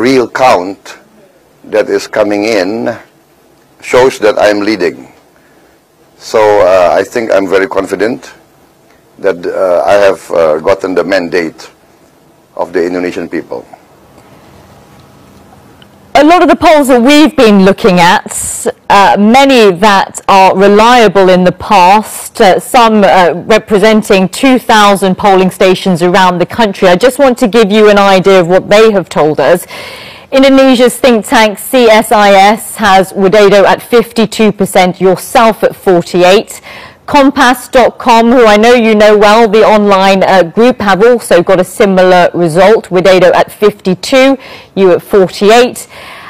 real count that is coming in shows that I'm leading. So I think I'm very confident that I have gotten the mandate of the Indonesian people. A lot of the polls that we've been looking at, many that are reliable in the past, some representing 2,000 polling stations around the country. I just want to give you an idea of what they have told us. Indonesia's think tank CSIS has Widodo at 52%, yourself at 48%. Compass.com, who I know you know well, the online group, have also got a similar result. Widodo at 52%, you at 48%.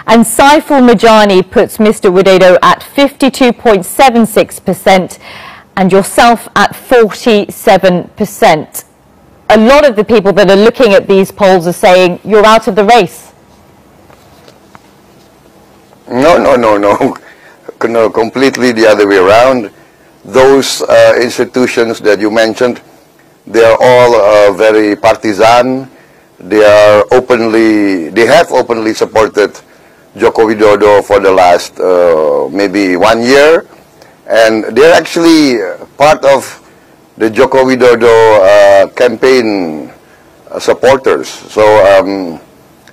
And Saiful Murjani puts Mr. Widodo at 52.76% and yourself at 47%. A lot of the people that are looking at these polls are saying you're out of the race. No, completely the other way around. Those institutions that you mentioned, they are all very partisan. They have openly supported Joko Widodo for the last maybe 1 year, and they're actually part of the Joko Widodo campaign supporters. So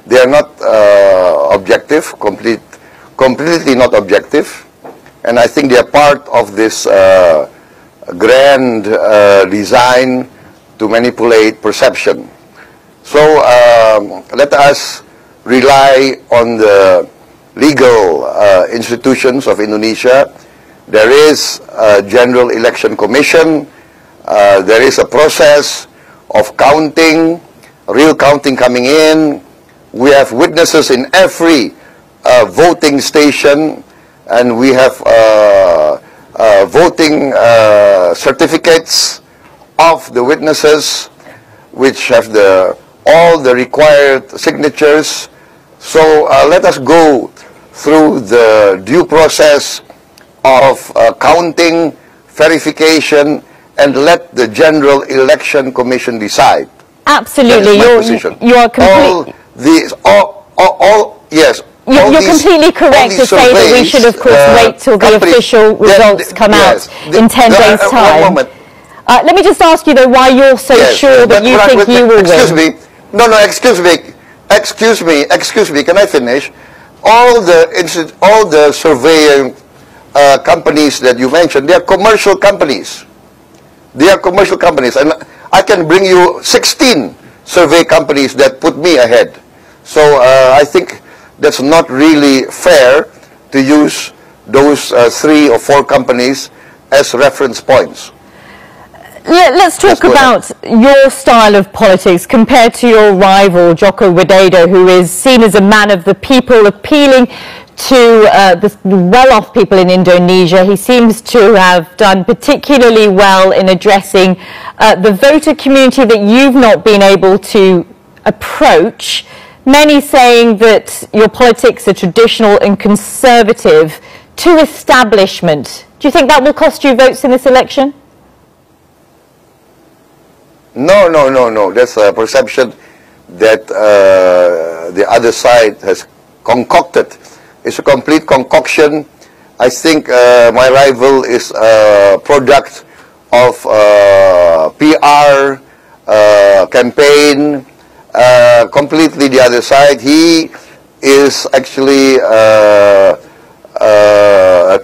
they are not objective, completely not objective. And I think they are part of this grand design to manipulate perception. So let us rely on the legal institutions of Indonesia. There is a General Election Commission. There is a process of counting, real counting coming in. We have witnesses in every voting station. And we have voting certificates of the witnesses, which have all the required signatures. So let us go through the due process of counting, verification, and let the General Election Commission decide. Absolutely, you are complete. Yes. You're completely correct to say that we should, of course, wait till the official results come out in 10 days' time. 1 moment. Let me just ask you, though, why you're so sure that you think you will win. Excuse me. No, excuse me. Can I finish? All the surveying companies that you mentioned, they are commercial companies. They are commercial companies. And I can bring you 16 survey companies that put me ahead. So I think that's not really fair to use those 3 or 4 companies as reference points. Let's talk about your style of politics compared to your rival, Joko Widodo, who is seen as a man of the people, appealing to the well-off people in Indonesia. He seems to have done particularly well in addressing the voter community that you've not been able to approach. Many saying that your politics are traditional and conservative to establishment. Do you think that will cost you votes in this election? No. That's a perception that the other side has concocted. It's a complete concoction. I think my rival is a product of PR campaign. Completely the other side. He is actually a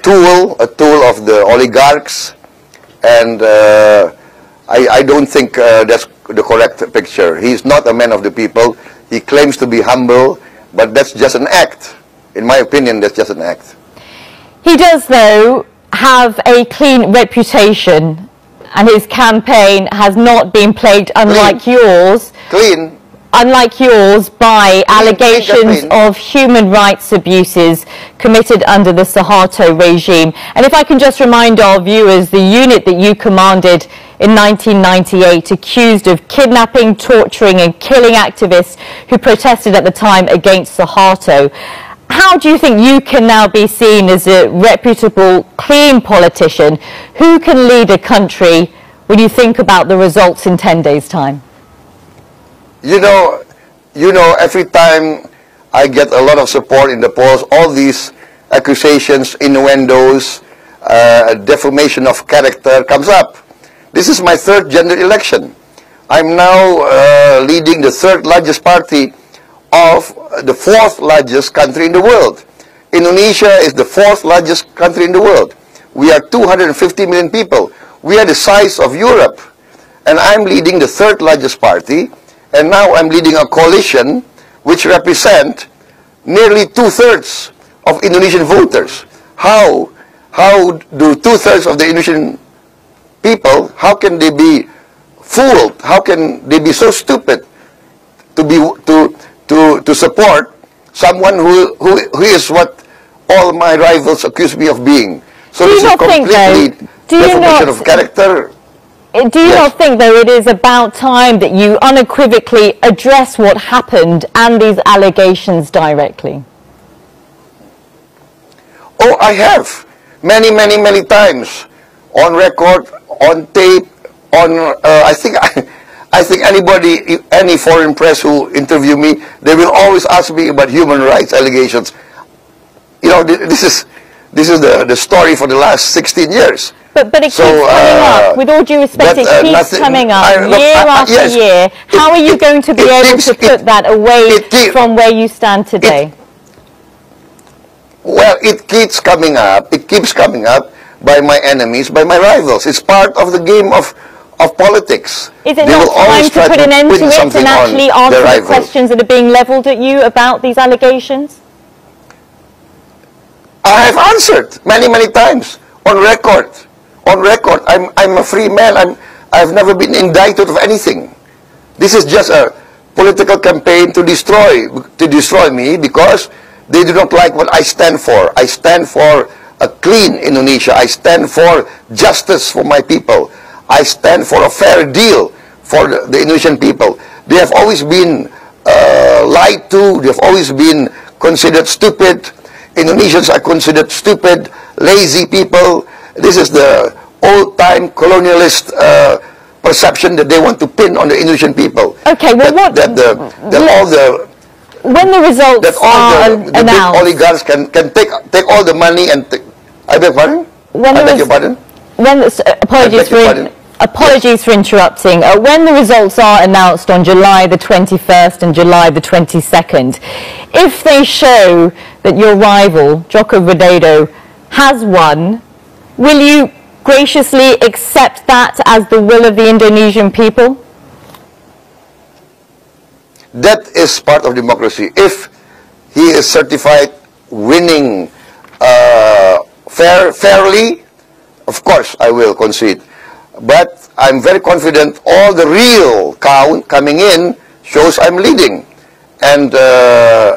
tool of the oligarchs, and I don't think that's the correct picture. He's not a man of the people. He claims to be humble, but that's just an act. In my opinion, that's just an act. He does, though, have a clean reputation, and his campaign has not been plagued, unlike yours. Unlike yours, by allegations of human rights abuses committed under the Suharto regime. And if I can just remind our viewers, the unit that you commanded in 1998, accused of kidnapping, torturing and killing activists who protested at the time against Suharto. How do you think you can now be seen as a reputable, clean politician who can lead a country when you think about the results in 10 days' time? You know, every time I get a lot of support in the polls. All these accusations, innuendos, defamation of character comes up. This is my third general election. I'm now leading the third largest party of the fourth largest country in the world. Indonesia is the fourth largest country in the world. We are 250 million people. We are the size of Europe. And I'm leading the third largest party. And now I'm leading a coalition which represent nearly 2/3 of Indonesian voters. How do 2/3 of the Indonesian people, how can they be fooled? How can they be so stupid to support someone who is what all my rivals accuse me of being? So this is completely defamation of character. Do you not think, though, it is about time that you unequivocally address what happened and these allegations directly? Oh, I have. Many, many, many times. On record, on tape, on, I think anybody, any foreign press who interview me, they will always ask me about human rights allegations. You know, this is the story for the last 16 years. But it keeps coming up. With all due respect, it keeps coming up year after year. How are you going to be able to put that away from where you stand today? Well, it keeps coming up. It keeps coming up by my enemies, by my rivals. It's part of the game of politics. Is it not time to put an end to it and actually answer the questions that are being leveled at you about these allegations? I have answered many, many times on record. On record, I'm a free man. I've never been indicted of anything. This is just a political campaign to destroy me because they do not like what I stand for. I stand for a clean Indonesia. I stand for justice for my people. I stand for a fair deal for the Indonesian people. They have always been lied to. They have always been considered stupid. Indonesians are considered stupid, lazy people. This is the old-time colonialist perception that they want to pin on the Indonesian people. Okay, well, when the results are announced, the big oligarchs can take all the money and I beg pardon? I beg your pardon? Apologies for interrupting. When the results are announced on July the 21st and July the 22nd, if they show that your rival, Joko Widodo, has won, will you graciously accept that as the will of the Indonesian people? That is part of democracy. If he is certified winning fairly, of course I will concede. But I'm very confident all the real count coming in shows I'm leading. And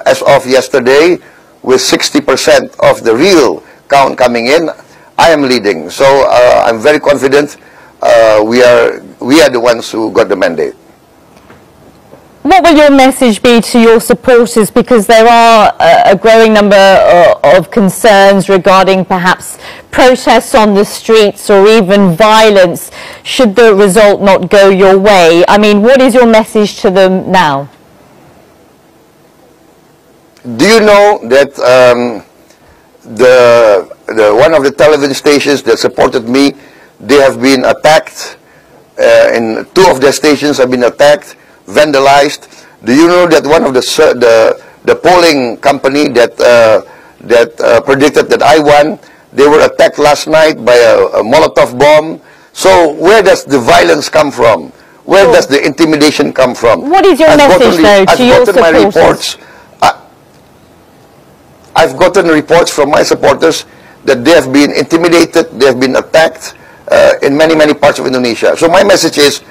as of yesterday, with 60% of the real count coming in, I am leading. So I'm very confident we are the ones who got the mandate. What will your message be to your supporters? Because there are a growing number of concerns regarding perhaps protests on the streets or even violence should the result not go your way. I mean, what is your message to them now? Do you know that one of the television stations that supported me, they have been attacked, in two of their stations have been attacked, vandalized. Do you know that one of the polling company that predicted that I won, they were attacked last night by a Molotov bomb? So where does the violence come from? Where does the intimidation come from? What is your message, though, to your supporters? I've gotten reports from my supporters that they have been intimidated, they have been attacked in many, many parts of Indonesia. So my message is,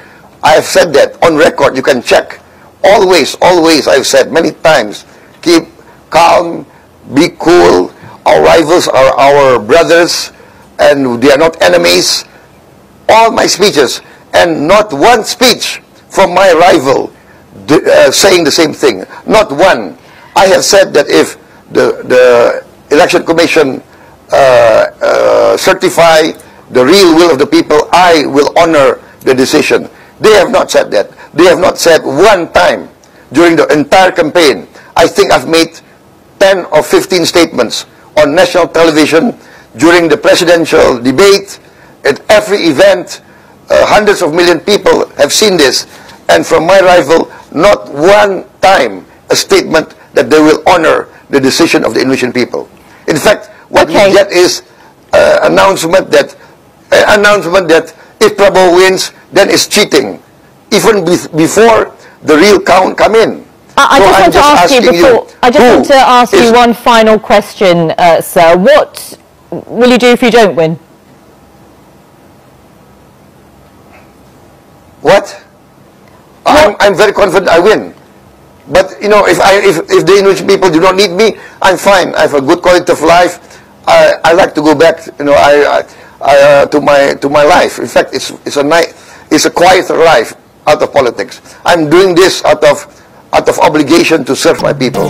I have said that on record, you can check. Always, I've said many times, keep calm, be cool. Our rivals are our brothers, and they are not enemies. All my speeches, and not one speech from my rival saying the same thing. Not one. I have said that if the Election Commission certify the real will of the people, I will honor the decision. They have not said that. They have not said one time during the entire campaign, I think I've made 10 or 15 statements on national television during the presidential debate. At every event, hundreds of million people have seen this. And from my rival, not one time a statement that they will honor the decision of the Indonesian people. In fact, what we get is announcement that if Prabowo wins, then it's cheating, even before the real count come in. I just want to ask you one final question, sir. What will you do if you don't win? What? I'm very confident I win. But you know, if the Indonesian people do not need me, I'm fine. I have a good quality of life. I like to go back, you know, to my life. In fact, it's a quieter life out of politics. I'm doing this out of obligation to serve my people.